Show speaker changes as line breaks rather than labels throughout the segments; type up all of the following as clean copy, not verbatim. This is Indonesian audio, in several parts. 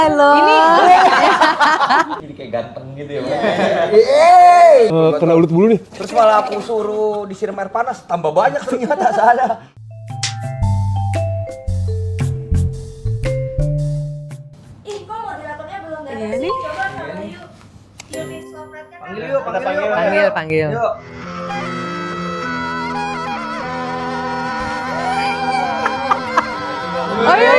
Halo.
Jadi kayak ganteng gitu ya.
Kena ulut bulu nih.
Terus malah aku suruh disiram air panas, tambah banyak ternyata salah.
Ih, kok moderatornya belum ada
Iya
sih?
nih.
Coba panggil yuk. Yuk, sopretnya kan.
Panggil yuk, panggil yuk.
Panggil.
Yuk.
Oh iya.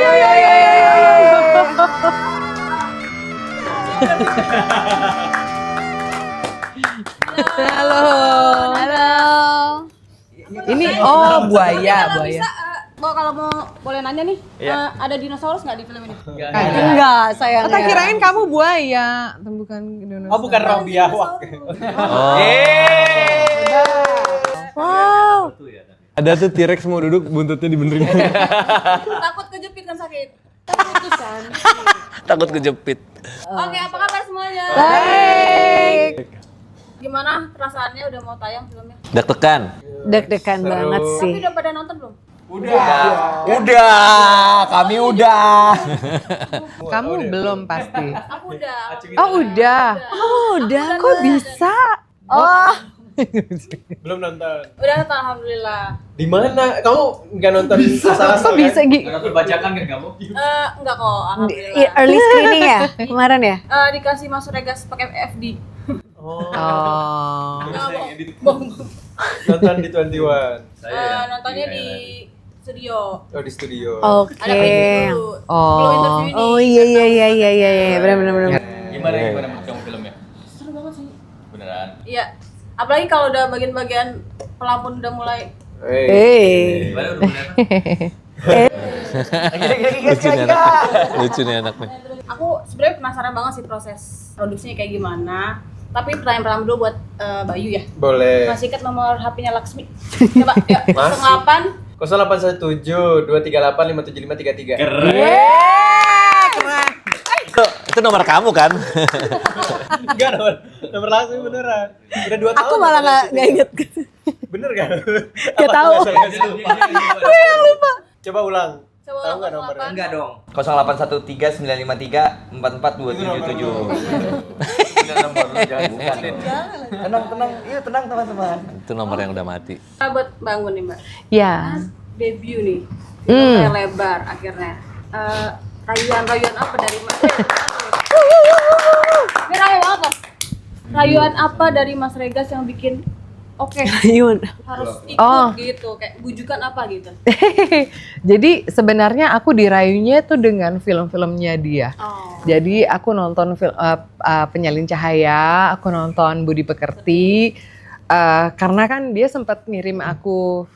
Halo. Ini buaya.
Bisa, kalau mau boleh nanya nih, ada dinosaurus nggak di film ini?
Enggak, sayang.
Tak kirain kamu buaya, bukan dinosaurus.
Oh bukan Robiawak.
Wow.
Ada tuh T-Rex mau duduk, buntutnya dibenerin.
Takut kejepit kan sakit. Putus kan.
Takut kejepit.
Oke, apa kabar semuanya?
Baik.
Gimana perasaannya udah mau tayang filmnya?
Deg-degan.
Deg-degan banget sih.
Tapi udah pada nonton belum?
Udah, kami udah.
Kamu belum pasti.
Aku udah.
Oh udah.
Udah kok bisa? Oh,
Belum nonton.
Udah nonton, alhamdulillah.
Di mana? Kamu nggak nonton asal-asal?
Kok bisa gitu?
Dibacakan kan kamu?
Enggak kok, alhamdulillah.
early screening ya kemarin ya?
Dikasih masuk Regas pakai FD.
Oh.
Enggak bohong.
Nonton di 21.
Nontonnya di studio.
Oh di studio.
Oke.
Ada preview dulu. Belum interview ini.
Oh iya, benar.
Gimana menurut kamu filmnya?
Seru banget sih.
Beneran.
Iya. Apalagi kalau udah bagian-bagian pelampun udah mulai.
Gimana udah beneran? Lucu nih anaknya.
Aku sebenarnya penasaran banget sih proses produksinya kayak gimana. Tapi pertanyaan pertama dulu buat Bayu ya.
Boleh.
Masih ingat nomor HP-nya Laksmi? Coba, yuk. 08.
0817 238 57533.
Itu nomor kamu kan?
Enggak nomor langsung beneran. Udah 2 tahun.
Aku malah nggak inget.
Bener kan?
Gak tahu.
Coba ulang.
Coba
Tahu nggak
08.
nomornya?
Enggak dong. 0813 953 44277. Itu nomor lu jangan bukan deh. Tenang. Iya, tenang teman-teman. Itu nomor yang udah mati.
Buat bangun nih Mbak.
Ya.
Debut nih. Film lebar akhirnya. Rayuan apa dari Mas? Ini rayuan apa? Rayuan apa dari Mas Regas yang bikin
Ayun.
harus ikut gitu, kayak bujukan apa gitu?
Jadi sebenarnya aku dirayunya tuh dengan film-filmnya dia.
Oh.
Jadi aku nonton Penyalin Cahaya, aku nonton Budi Pekerti, karena kan dia sempat ngirim aku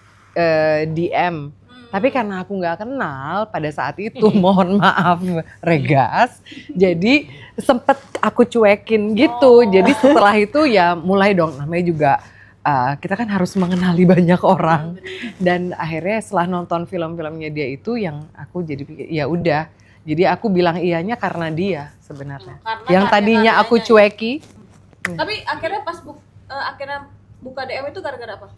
DM. Tapi karena aku nggak kenal pada saat itu, mohon maaf Regas, jadi sempet aku cuekin gitu. Jadi setelah itu ya mulai dong, namanya juga kita kan harus mengenali banyak orang. Dan akhirnya setelah nonton film-filmnya dia itu yang aku jadi pikir, ya udah. Jadi aku bilang iyanya karena dia sebenarnya.
Karena
Yang tadinya aku cueki.
Tapi akhirnya pas akhirnya buka DM itu gara-gara apa?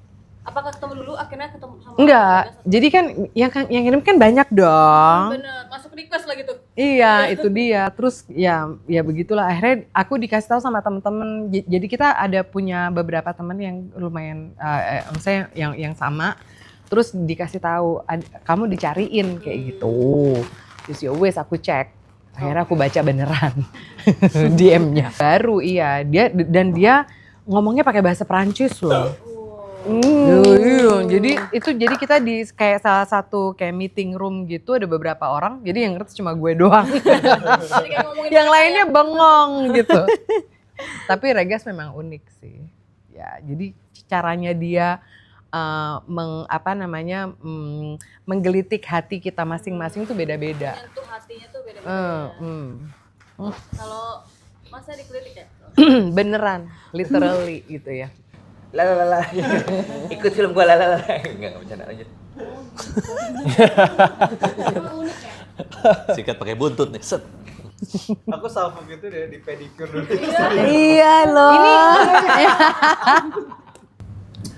Apakah ketemu dulu akhirnya ketemu sama
Enggak,
Regas?
jadi kan yang ngirim kan banyak dong.
Bener, masuk request lah gitu.
Iya, itu dia. Terus ya begitulah. Akhirnya aku dikasih tahu sama temen-temen. Jadi kita ada punya beberapa temen yang lumayan, misalnya yang sama. Terus dikasih tahu, kamu dicariin kayak gitu. Terus ya wes aku cek. Akhirnya aku baca beneran DM-nya. Baru iya, dia ngomongnya pakai bahasa Perancis loh. Iya, jadi kita di kayak salah satu kayak meeting room gitu, ada beberapa orang, jadi yang ngerti cuma gue doang.
Jadi kayak ngomongin
Yang lainnya bengong gitu. Tapi Regas memang unik sih. Ya, jadi caranya dia menggelitik hati kita masing-masing tuh beda-beda.
Nyentuh hatinya tuh beda-beda. Kalau masa dikritik ya?
Beneran, literally gitu ya.
Lalala. Ikut film gua lalala. Enggak bercanda aja. Sikat pakai buntut nih. Set.
Aku salvo gitu deh di pedicure dulu.
Iya loh.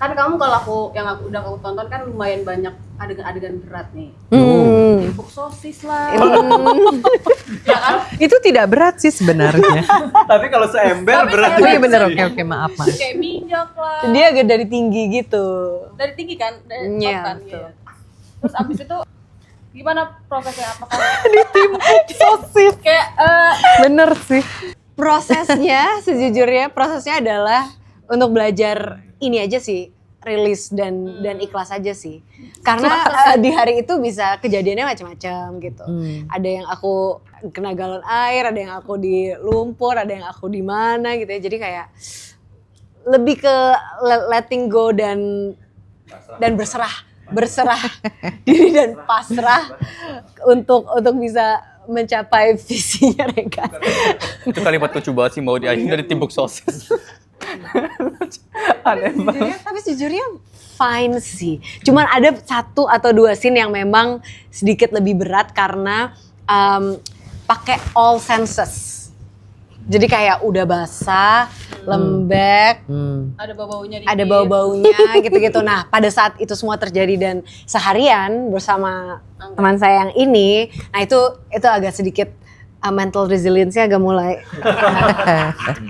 Kan kamu kalau aku tonton kan lumayan banyak adegan-adegan berat nih. Timpuk sosis lah. Ya kan?
Itu tidak berat sih sebenarnya.
Tapi kalau seember berat.
Oh iya bener, oke maaf mas.
Kayak minyak lah.
Dia agak dari tinggi gitu.
Dari tinggi kan? Dari
Iya,
top kan?
betul.
Iya. Terus abis itu gimana prosesnya? Apakah
Sosis.
kayak
Bener sih.
Prosesnya sejujurnya prosesnya adalah untuk belajar ini aja sih, rilis dan ikhlas aja sih. Karena di hari itu bisa kejadiannya macam-macam gitu. Ada yang aku kena galon air, ada yang aku di lumpur, ada yang aku di mana gitu ya. Jadi kayak lebih ke letting go dan berserah diri dan pasrah untuk bisa mencapai visinya Regan.
Itu kalimat lucu banget sih, mau dari timbuk sosis. Aneh banget.
Tapi sejujurnya fine sih. Cuman ada 1 atau 2 scene yang memang sedikit lebih berat karena pakai all senses. Jadi kayak udah basah, lembek,
ada bau-baunya
ada bau-baunya gitu-gitu. Nah, pada saat itu semua terjadi dan seharian bersama teman saya yang ini, nah itu agak sedikit mental resilience-nya agak mulai.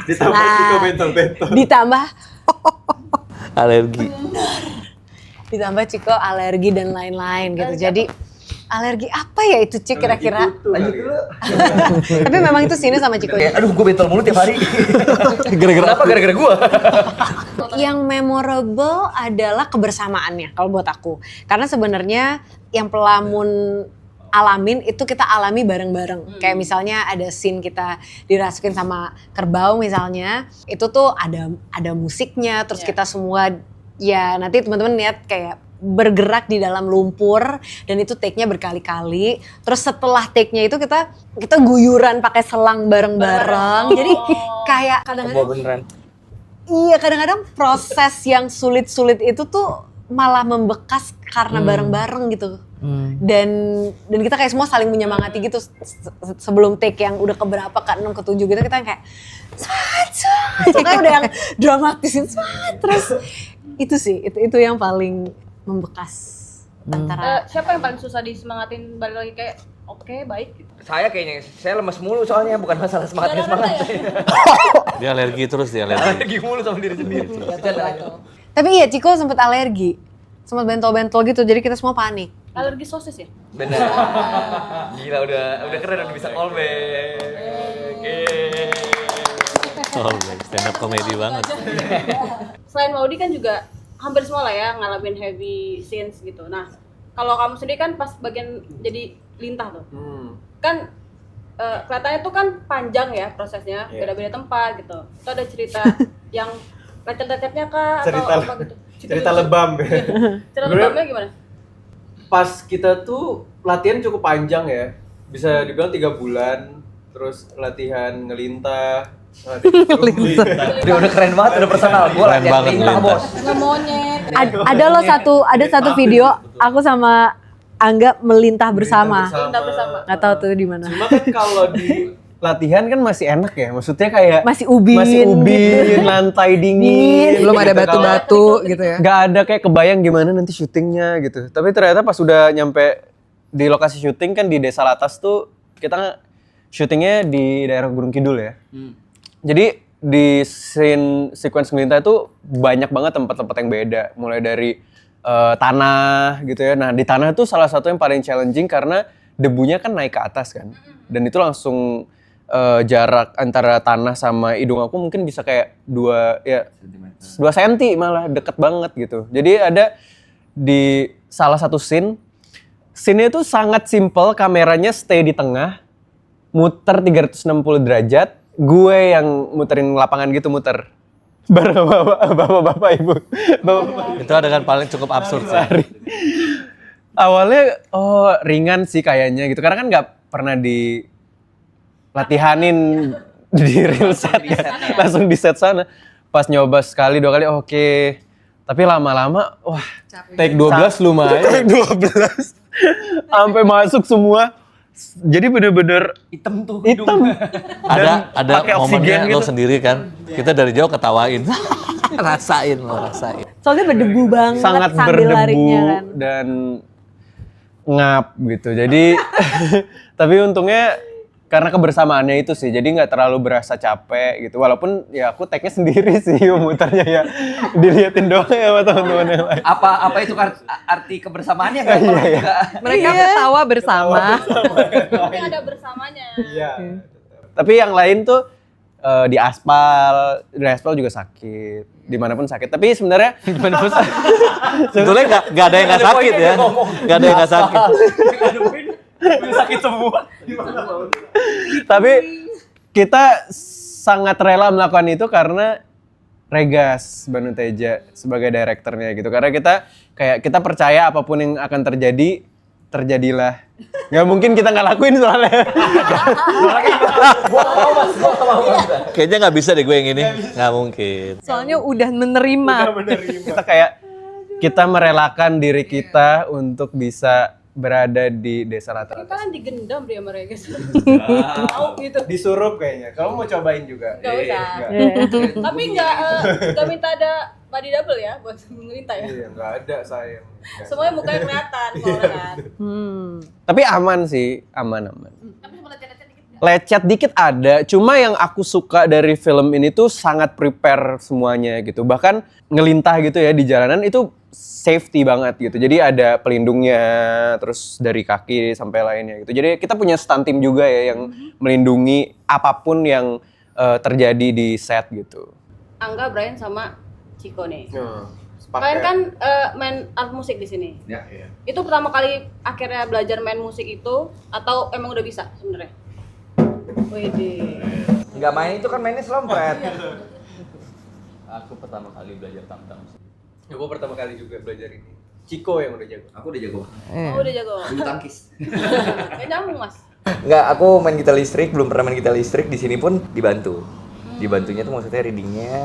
Ditambah Ciko bentol-bentol.
Ditambah Ciko alergi dan lain-lain gitu. Jadi alergi apa ya itu Cik kira-kira?
Lanjut dulu.
Tapi memang itu sini sama Ciko.
Kayak, aduh gue bentol mulu tiap hari.
Gara-gara
Kenapa? Gara-gara gue.
Yang memorable adalah kebersamaannya kalau buat aku. Karena sebenarnya yang Pelamun alamin itu kita alami bareng-bareng. Kayak misalnya ada scene kita dirasukin sama kerbau misalnya, itu tuh ada musiknya, terus kita semua ya nanti teman-teman lihat kayak bergerak di dalam lumpur dan itu take-nya berkali-kali. Terus setelah take-nya itu kita guyuran pakai selang bareng-bareng. Jadi kayak kadang-kadang
Beneran.
iya kadang-kadang proses yang sulit-sulit itu tuh malah membekas karena bareng-bareng gitu. Dan kita kayak semua saling menyemangati gitu sebelum take yang udah keberapa ke 6 ke 7 gitu kita kayak kayak udah yang dramatisin terus itu sih itu yang paling membekas antara
siapa yang paling susah disemangatin balik lagi kayak oke, baik gitu.
Saya kayaknya, saya lemes mulu soalnya, bukan masalah semangatnya semangat.
Dia alergi terus,
Alergi mulu sama diri sendiri.
tapi iya Ciko sempet alergi sempat bentol-bentol gitu jadi kita semua panik.
Alergi sosis ya?
Bener. Gila udah keren, udah bisa callback.
Oh, stand up comedy banget.
Selain Maudi kan juga hampir semua lah ya ngalamin heavy scenes gitu. Nah, kalau kamu sendiri kan pas bagian jadi lintah tuh. Kan kelihatannya tuh kan panjang ya prosesnya, beda-beda tempat gitu. Itu ada cerita yang lecet-lecetnya kah atau apa gitu?
Cerita lebam.
Cerita lebamnya gimana?
Pas kita tuh latihan cukup panjang ya. Bisa dibilang 3 bulan. Terus latihan ngelintah.
Udah keren banget, udah personal. Gue
Keren
latihan
banget
lintah,
ngelintas.
bos.
Ngemonyet.
Ada satu video aku sama Angga melintah bersama.
Lintah bersama.
Nggak tahu tuh di mana.
Cuma kan kalau di latihan kan masih enak ya. Maksudnya kayak
Masih ubin gitu.
lantai dingin.
Belum ada batu-batu gitu ya.
Gak ada kayak kebayang gimana nanti syutingnya gitu. Tapi ternyata pas udah nyampe di lokasi syuting kan di Desa Latas tuh kita syutingnya di daerah Gunung Kidul ya. Jadi di scene sequence ngelintah itu banyak banget tempat-tempat yang beda. Mulai dari tanah gitu ya. Nah di tanah tuh salah satu yang paling challenging karena debunya kan naik ke atas kan. Dan itu langsung jarak antara tanah sama hidung aku mungkin bisa kayak 2 cm malah deket banget gitu. Jadi ada di salah satu scene-nya itu sangat simple, kameranya stay di tengah, muter 360 derajat, gue yang muterin lapangan gitu muter. Bareng bapak-bapak ibu. Bapak-bapak.
Itu adegan paling cukup absurd sih.
Awalnya ringan sih kayaknya gitu karena kan nggak pernah di latihanin di real set ya. Langsung di set sana. Pas nyoba sekali 2 kali oke. Tapi lama-lama wah
take 12 lumayan.
take 12 sampai masuk semua. Jadi bener-bener
Hitam tuh
hitam.
Ada
pakai
momennya
oksigen
lo
gitu.
sendiri kan, kita dari jauh ketawain.
Rasain lo, rasain.
Soalnya berdebu banget
Sangat
sambil larinya
berdebu
kan.
dan ngap gitu. Jadi tapi untungnya karena kebersamaannya itu sih, jadi nggak terlalu berasa capek gitu. Walaupun ya aku tag-nya sendiri sih, muternya ya diliatin doang ya sama teman-teman yang lain.
Apa itu arti kebersamaannya kan?
Mereka ketawa bersama.
Tapi ada bersamanya.
Iya. Tapi yang lain tuh di aspal juga sakit, dimanapun sakit. Tapi sebenarnya
Sebetulnya nggak ada yang nggak sakit ya. Nggak ada yang nggak sakit.
Sakit semua.
tapi kita sangat rela melakukan itu karena Regas Banu Teja sebagai direkturnya gitu. Karena kita percaya apapun yang akan terjadi, terjadilah. Nggak mungkin kita nggak lakuin soalnya.
Kayaknya nggak bisa deh gue yang ini. Nggak mungkin.
Soalnya udah menerima.
Kita merelakan diri kita untuk bisa berada di desa
Tapi
rata-rata.
kan digendam dia mereka. Tahu gitu.
Disurup kayaknya. Kamu mau cobain juga?
Gak usah. Tapi nggak minta ada body double ya buat pemerintah ya.
Iya, nggak ada sayang.
Semuanya mukanya kelihatan soalnya kan.
Tapi aman sih, aman. Lecet dikit ada, cuma yang aku suka dari film ini tuh sangat prepare semuanya gitu. Bahkan ngelintah gitu ya di jalanan itu safety banget gitu. Jadi ada pelindungnya, terus dari kaki sampai lainnya gitu. Jadi kita punya stunt team juga ya yang melindungi apapun yang terjadi di set gitu.
Angga, Brian sama Ciko nih. Kalian kan main alat musik di sini.
Ya, iya.
Itu pertama kali akhirnya belajar main musik itu atau emang udah bisa sebenarnya? Widih.
Nggak main itu kan mainnya selompet.
Aku pertama kali belajar tam-tam.
Ya, gue pertama kali juga belajar ini. Ciko yang udah jago.
Aku udah jago.
Oh, udah jago.
Bulu tangkis.
Kayak nyambung, Mas.
Enggak, aku main gitar listrik, belum pernah main gitar listrik. Di sini pun dibantu. Dibantunya tuh maksudnya readingnya,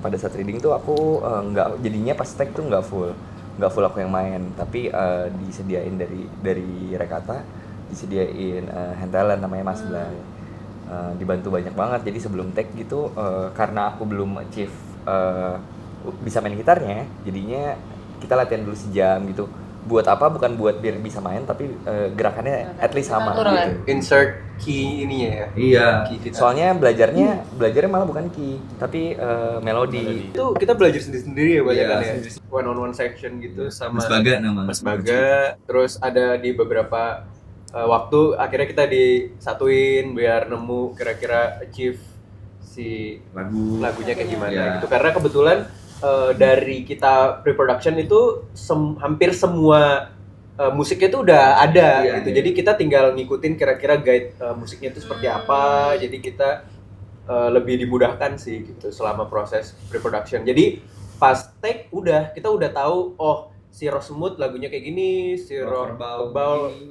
pada saat reading tuh aku nggak, jadinya pas tag tuh nggak full aku yang main, tapi disediain dari Rekata, disediain hand talent namanya Mas Blay. Dibantu banyak banget, jadi sebelum tag gitu, karena aku belum achieve bisa main gitarnya, jadinya kita latihan dulu sejam gitu. Buat apa? Bukan buat biar bisa main, tapi gerakannya at least sama gitu.
Insert key ininya ya.
Iya.
Key kita.
Soalnya belajarnya malah bukan key, tapi melodi.
Itu kita belajar sendiri-sendiri ya banyak
Iya,
kan ya. One on one section gitu sama
Mas Baga nama.
Mas Baga. Terus ada di beberapa waktu akhirnya kita disatuin biar nemu kira-kira achieve si lagunya kayak gimana
Iya.
gitu. Karena kebetulan dari kita pre-production itu hampir semua musiknya itu udah ada gitu. Jadi kita tinggal ngikutin kira-kira guide musiknya itu seperti apa. Jadi kita lebih dimudahkan sih gitu selama proses pre-production. Jadi pas take kita udah tahu si Rosmut lagunya kayak gini, si Rockball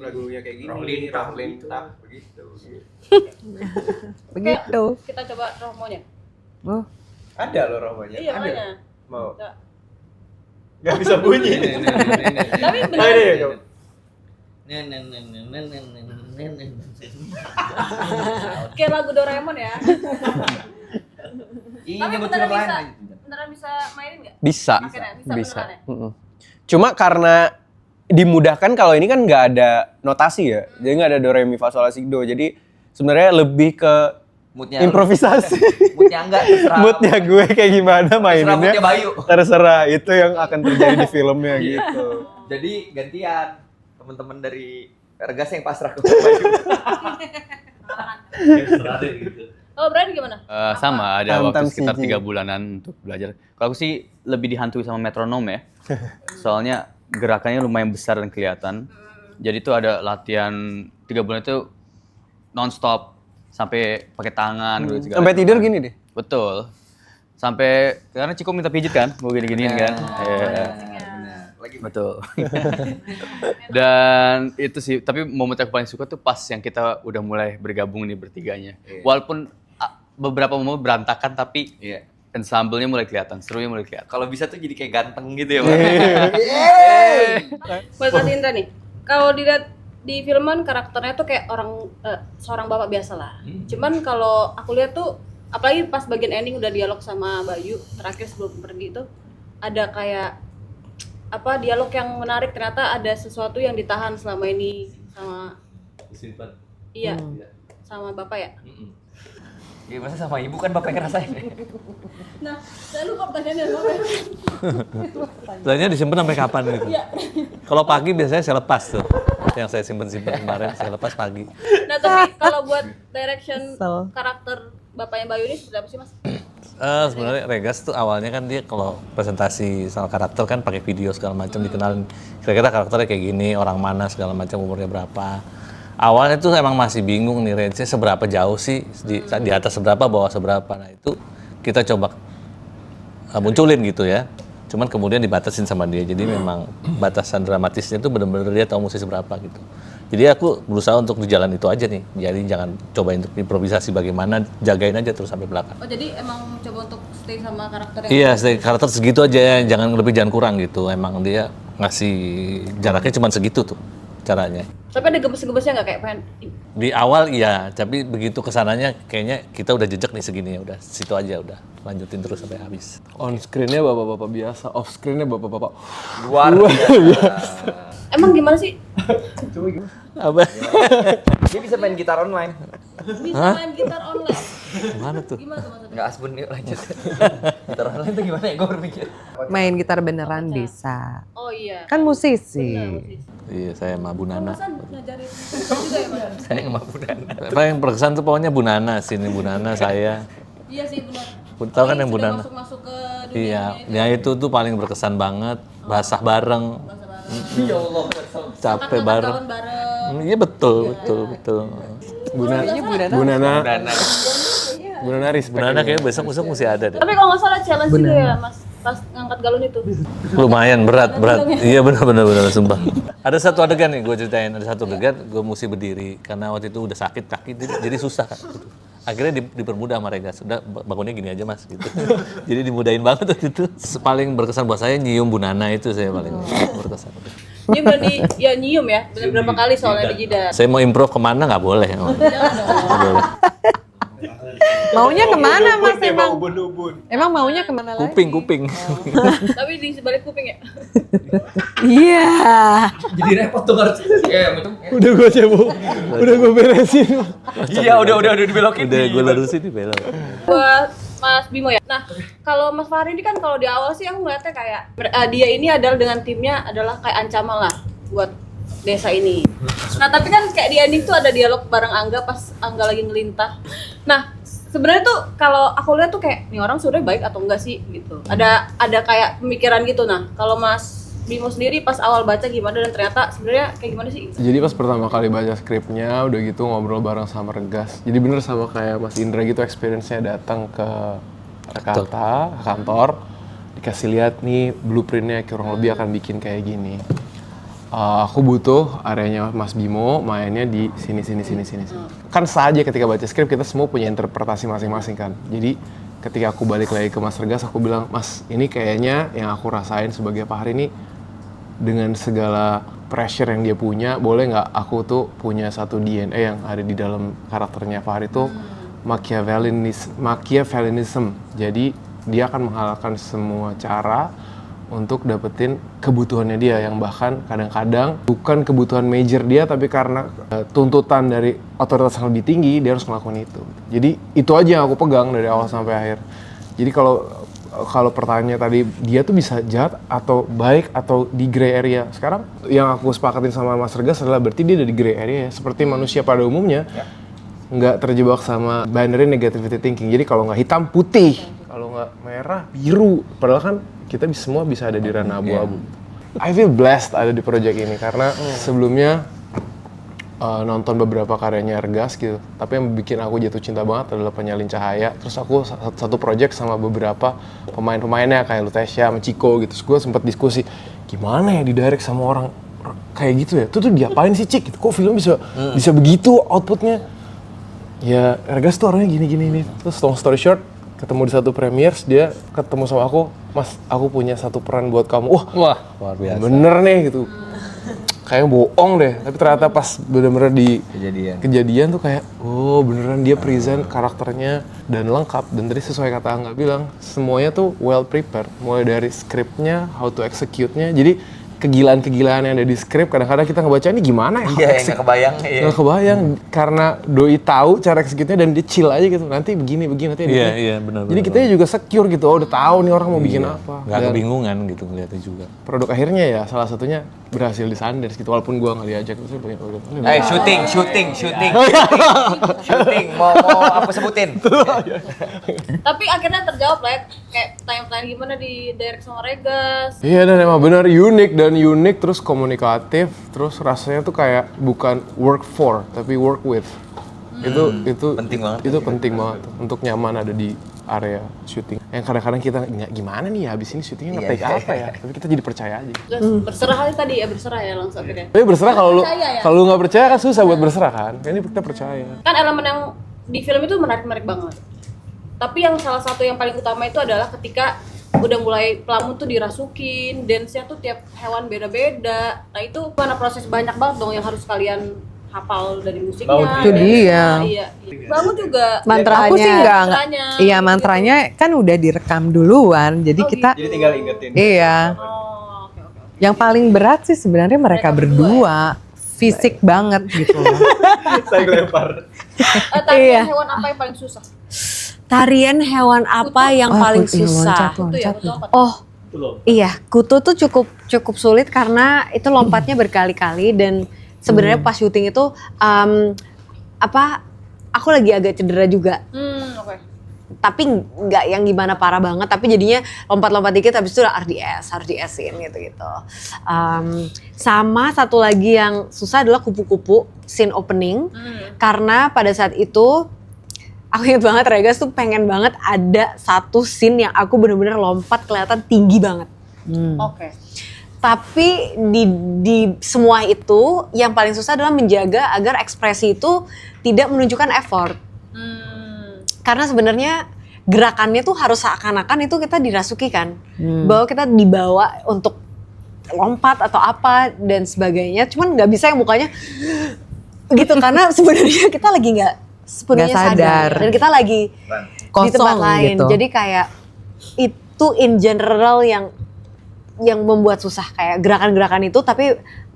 lagunya kayak gini, Rahlin tak begitu.
Begitu.
Kita coba romonya.
Oh.
Ada loh romanya.
Iya,
ada.
makanya.
Mau.
Nggak.
Gak bisa bunyi.
Tapi
Ayo
benar.
deh, coba.
Kayak lagu Doraemon ya. Tapi beneran bisa mainin nggak?
Bisa.
Akhirnya bisa
Bisa.
beneran ya?
Mm-mm. Cuma karena dimudahkan kalau ini kan nggak ada notasi ya, jadi nggak ada do re mi fa sol la si do, jadi sebenarnya lebih ke
Moodnya
improvisasi.
Moodnya enggak terserah.
Moodnya gue kayak gimana
Terserah
maininnya.
moodnya Bayu.
Terserah itu yang akan terjadi di filmnya gitu.
Jadi gantian teman-teman dari Regas yang pasrah ke Bayu.
Kalau Brian gimana?
Sama, ada
Tam-tam
waktu sekitar
CG.
3 bulanan untuk belajar. Kalau aku sih lebih dihantui sama metronom ya. Soalnya gerakannya lumayan besar dan kelihatan. Jadi tuh ada latihan 3 bulan itu non-stop. Sampai pakai tangan gitu. segala
Sampai
macam.
tidur gini deh.
Betul. Sampai, karena Ciko minta pijit kan, gue gini-giniin kan. Iya.
Lagi
Betul. Dan itu sih, tapi momen yang paling suka tuh pas yang kita udah mulai bergabung nih bertiganya. Walaupun beberapa momen berantakan, tapi ensemble-nya mulai kelihatan, serunya mulai kelihatan.
kalau bisa tuh jadi kayak ganteng gitu ya, Bang.
Buat Mas Indra nih, kalau dilihat di filman karakternya tuh kayak seorang bapak biasa lah. Cuman kalau aku lihat tuh apalagi pas bagian ending udah dialog sama Bayu terakhir sebelum pergi itu ada kayak apa dialog yang menarik, ternyata ada sesuatu yang ditahan selama ini sama iya sama bapak ya.
Ya masa sama ibu kan bapak yang ngerasain.
Nah saya lupa pertanyaannya apa.
Sebenarnya disimpan sampai kapan gitu? Kalau pagi biasanya saya lepas tuh. Yang saya simpen-simpen kemarin saya lepas pagi.
Nah tapi kalau buat direction karakter bapaknya Bayu ini seperti apa sih mas?
Sebenarnya Regas tuh awalnya kan dia kalau presentasi soal karakter kan pakai video segala macam dikenalin. Kira-kira karakternya kayak gini, orang mana segala macam, umurnya berapa. Awalnya tuh emang masih bingung nih range-nya seberapa jauh sih, di atas seberapa, bawah seberapa. Nah itu kita coba munculin gitu ya. Cuman kemudian dibatasin sama dia, jadi memang batasan dramatisnya tuh bener-bener dia tahu mesti seberapa gitu. Jadi aku berusaha untuk di jalan itu aja nih, jadi jangan coba untuk improvisasi bagaimana, jagain aja terus sampai belakang.
Oh jadi emang coba untuk stay sama karakter yang
Iya, karakter segitu aja ya, jangan lebih jangan kurang gitu. Emang dia ngasih jaraknya cuma segitu tuh caranya.
tapi ada gebes-gebesnya nggak kayak pengen
Di awal iya, tapi begitu kesananya kayaknya kita udah jejak nih segini ya udah situ aja udah lanjutin terus sampai habis.
On screen-nya bapak-bapak biasa, off screen-nya bapak-bapak
Luar biasa.
emang gimana sih
Apa?
Dia bisa main gitar online.
bisa main gitar online
Gimana tuh?
gimana tuh maksudnya?
Nggak asbun yuk lanjut. Gitar online tuh gimana ya? Gue berpikir.
Main gitar beneran bisa.
Oh iya
Kan musisi.
Iya, saya sama Bu Nana.
Kan ngajarin juga ya mas?
Saya nggak mampu dan.
Apa yang berkesan tuh pokoknya Bu Nana, sini Bu Nana saya.
Iya sih benar.
Tahu kan yang Bu Nana?
Masuk ke dunia
Iya, ya itu tuh paling berkesan banget, basah bareng.
Ya Allah.
Capek bareng.
tahun bareng.
Iya betul.
Bu Nana Riz.
Bu Nana kayaknya besok mesti ada deh.
Tapi kalau nggak salah challenge juga ya mas pas ngangkat galon itu.
Lumayan berat. Iya benar sumpah. Ada satu adegan nih gue ceritain, ada satu adegan gue mesti berdiri karena waktu itu udah sakit kaki jadi susah kan. Akhirnya dipermudah sama Regas, udah bangunnya gini aja mas gitu. Jadi dimudahin banget waktu itu. Paling berkesan buat saya nyium Bu Nana itu saya paling berkesan.
Nyium berarti ya nyium ya berapa kali soalnya di jidat.
Saya mau improv kemana nggak boleh. Nggak boleh.
Maunya kemana mas emang? Emang maunya kemana lagi?
Kuping.
Tapi di sebalik kuping ya.
Iya.
Jadi repot tuh harus.
Udah gue cebok, udah gue beresin.
Iya udah dibelokin.
Udah gue lurusin di belok.
Buat Mas Bimo ya. Nah, kalau Mas Fahri ini kan kalau di awal sih aku ngeliatnya kayak dia ini adalah dengan timnya adalah kayak ancaman lah buat desa ini. Nah, tapi kan kayak di ending tuh ada dialog bareng Angga pas Angga lagi ngelintah. Nah, sebenarnya tuh kalau aku lihat tuh kayak nih orang sebenarnya baik atau enggak sih gitu. Ada kayak pemikiran gitu. Nah, kalau Mas Bimo sendiri pas awal baca gimana dan ternyata sebenarnya kayak gimana sih?
Jadi pas pertama kali baca skripnya, udah gitu ngobrol bareng sama Regas. Jadi bener sama kayak Mas Indra gitu, experience-nya datang ke Jakarta, ke kantor, dikasih lihat nih blueprint-nya kurang lebih akan bikin kayak gini. Aku butuh areanya Mas Bimo mainnya di sini. Kan saja ketika baca skrip kita semua punya interpretasi masing-masing kan. Jadi ketika aku balik lagi ke Mas Regas, aku bilang, Mas ini kayaknya yang aku rasain sebagai Fahri ini dengan segala pressure yang dia punya, boleh nggak aku tuh punya satu DNA yang ada di dalam karakternya Fahri tuh Machiavellianism. Jadi dia akan menghalalkan semua cara untuk dapetin kebutuhannya dia yang bahkan kadang-kadang bukan kebutuhan major dia tapi karena tuntutan dari otoritas yang lebih tinggi dia harus ngelakuin itu. Jadi itu aja yang aku pegang dari awal sampai akhir. Jadi kalau pertanyaannya tadi dia tuh bisa jahat atau baik atau di gray area. Sekarang yang aku sepakatin sama Mas Regas adalah berarti dia ada di gray area ya. Seperti manusia pada umumnya nggak terjebak sama binary negativity thinking. Jadi kalau nggak hitam putih, kalau nggak merah biru. Padahal kan kita semua bisa ada di ranah abu-abu. I feel blessed ada di project ini karena sebelumnya nonton beberapa karyanya Regas gitu. Tapi yang bikin aku jatuh cinta banget adalah Penyalin Cahaya. Terus aku satu project sama beberapa pemain-pemainnya kayak Lutesia sama Chico gitu. Terus gue sempat diskusi, gimana ya didirect sama orang kayak gitu ya? Tuh diapain sih Cik? Kok film bisa begitu outputnya? Ya Regas tuh orangnya gini. Terus long story short, ketemu di satu premieres, dia ketemu sama aku, Mas, aku punya satu peran buat kamu. Wah,
Luar biasa.
bener nih gitu.
kayaknya bohong deh. Tapi ternyata pas bener-bener di
Kejadian
tuh kayak, oh beneran dia present karakternya dan lengkap. Dan tadi sesuai kata Angga bilang, semuanya tuh well prepared. Mulai dari skripnya, how to execute-nya. Jadi kegilaan-kegilaan yang ada di skrip kadang-kadang kita ngebaca ini gimana ya?
Iya, nggak kebayang. Iya.
Nggak kebayang karena doi tahu cara execute-nya dan dia chill aja gitu. Nanti begini nanti
Iya,
editnya.
iya, benar.
Jadi kita juga secure gitu. Oh, udah tahu nih orang mau bikin apa.
Nggak
Dan
kebingungan gitu ngeliatnya juga.
produk akhirnya ya salah satunya berhasil di Sundance gitu. Walaupun gua nggak diajak terus banyak produk.
Syuting. Mau apa sebutin?
Tapi akhirnya terjawab lah ya, kayak tanya-tanya gimana di direct sama Regas.
Iya dan emang benar unik terus komunikatif terus rasanya tuh kayak bukan work for tapi work with. Itu
Penting banget.
Itu penting banget untuk nyaman ada di area syuting. Yang kadang-kadang kita nggak gimana nih ya habis ini syutingnya nge-take apa ya? Tapi kita jadi percaya aja.
Terus berserah aja tadi ya, berserah ya langsung akhirnya.
Tapi berserah kalau lu
Percaya ya?
kalau lu nggak percaya kan susah buat berserah kan. Ini kita percaya.
Kan elemen yang di film itu menarik-menarik banget. Tapi yang salah satu yang paling utama itu adalah ketika udah mulai pelamun tuh dirasukin, dance-nya tuh tiap hewan beda-beda. Nah itu mana proses banyak banget dong yang harus kalian hafal dari musiknya.
Itu dia.
Iya. Bangun juga.
Mantranya.
Aku sih enggak.
Mantranya.
Iya, mantranya kan udah direkam duluan. Jadi kita
Jadi tinggal ingetin.
iya.
Oh, oke.
Yang paling berat sih sebenarnya mereka berdua. Fisik banget gitu loh.
Saya lempar.
Tapi
Iya.
hewan apa yang paling susah?
Tarian hewan apa yang paling
Kutu,
susah?
loncat.
Itu ya, betul apa?
Oh, iya, kutu tuh cukup sulit karena itu lompatnya berkali-kali dan sebenarnya pas syuting itu aku lagi agak cedera juga.
Oke.
Tapi nggak yang gimana parah banget, tapi jadinya lompat-lompat dikit habis itu harus di-S-in gitu-gitu. Sama satu lagi yang susah adalah kupu-kupu scene opening, karena pada saat itu aku ingat banget Regas tuh pengen banget ada satu scene yang aku bener-bener lompat kelihatan tinggi banget.
Oke.
Tapi di semua itu yang paling susah adalah menjaga agar ekspresi itu tidak menunjukkan effort. Karena sebenarnya gerakannya tuh harus seakan-akan itu kita dirasuki kan. Bahwa kita dibawa untuk lompat atau apa dan sebagainya. Cuman nggak bisa yang mukanya gitu karena sebenarnya kita lagi nggak sepenuhnya
Nggak sadar.
dan kita lagi di tempat
Kosong
lain.
gitu.
Jadi kayak itu in general yang membuat susah kayak gerakan-gerakan itu tapi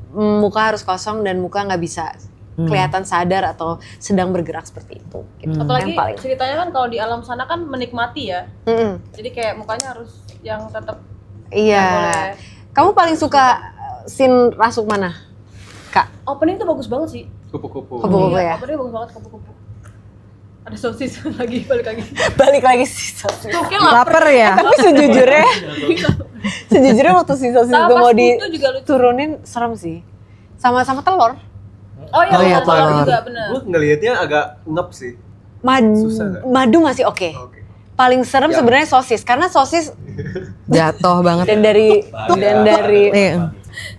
muka harus kosong dan muka nggak bisa kelihatan sadar atau sedang bergerak seperti itu. Gitu.
Apalagi
Yang paling.
ceritanya kan kalau di alam sana kan menikmati ya.
Mm-mm.
Jadi kayak mukanya harus yang tetap
Iya.
boleh.
Kamu paling suka scene rasuk mana, Kak?
opening tuh bagus banget sih.
Kupu-kupu.
Kupu-kupu ya.
Opening bagus banget kupu-kupu. Ada sosis lagi balik lagi.
Balik lagi sih sosis.
Tuh kayak lapar.
Laper ya?
Tapi sejujurnya waktu si sosis
Sama
itu mau
Squid tuh juga lucu.
diturunin serem sih. Sama telur.
Oh iya,
Oh iya,
telur
telur.
juga bener.
Gue ngelihatnya agak ngep sih. Susah nggak?
Madu masih oke.
Oke.
Paling serem sebenarnya sosis karena sosis
Jatuh banget.
dan dari
Iya.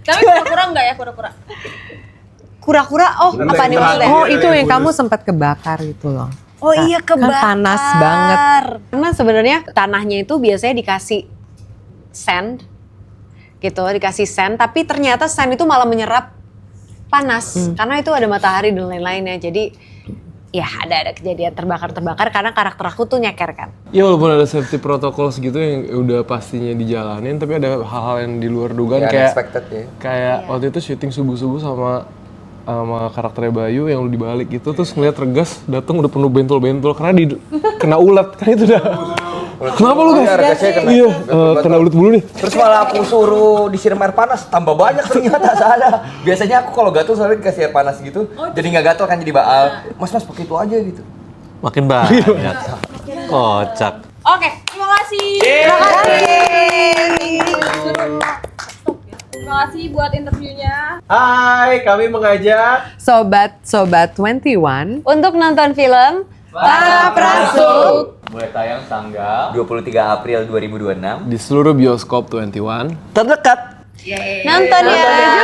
Tapi kura-kura enggak ya, kura-kura?
kura-kura. Oh, apa nih maksudnya?
Oh itu yang kamu sempat kebakar gitu loh.
Oh iya kebakar.
Kan panas banget.
Karena sebenarnya tanahnya itu biasanya dikasih sand gitu, dikasih sand. Tapi ternyata sand itu malah menyerap panas karena itu ada matahari dan lain-lainnya. Jadi ya ada kejadian terbakar karena karakter aku tuh nyeker kan.
Ya walaupun ada safety protokol segitu yang udah pastinya dijalanin, tapi ada hal-hal yang di luar dugaan
Ya,
kayak
unexpected ya.
kayak waktu itu syuting subuh-subuh sama karakternya Bayu yang lu dibalik gitu terus ngeliat Regas datang udah penuh bentol-bentol karena kena ulat kan itu udah. Kenapa lu guys?
Iya, Regasnya kena.
Iya, kena ulat bulu nih.
Terus malah aku suruh disiram air panas, tambah banyak ternyata salah. Biasanya aku kalau gatel soalnya dikasih air panas gitu, jadi nggak gatel kan jadi baal. Mas pakai itu aja gitu.
Makin banyak. Kocak.
Oke, terima kasih. Terima kasih buat interviewnya.
Hai, kami mengajak
Sobat 21.
Untuk nonton film Para Prasuk
Mulai tayang tanggal
23 April 2026.
Di seluruh bioskop 21.
Terdekat.
nonton ya.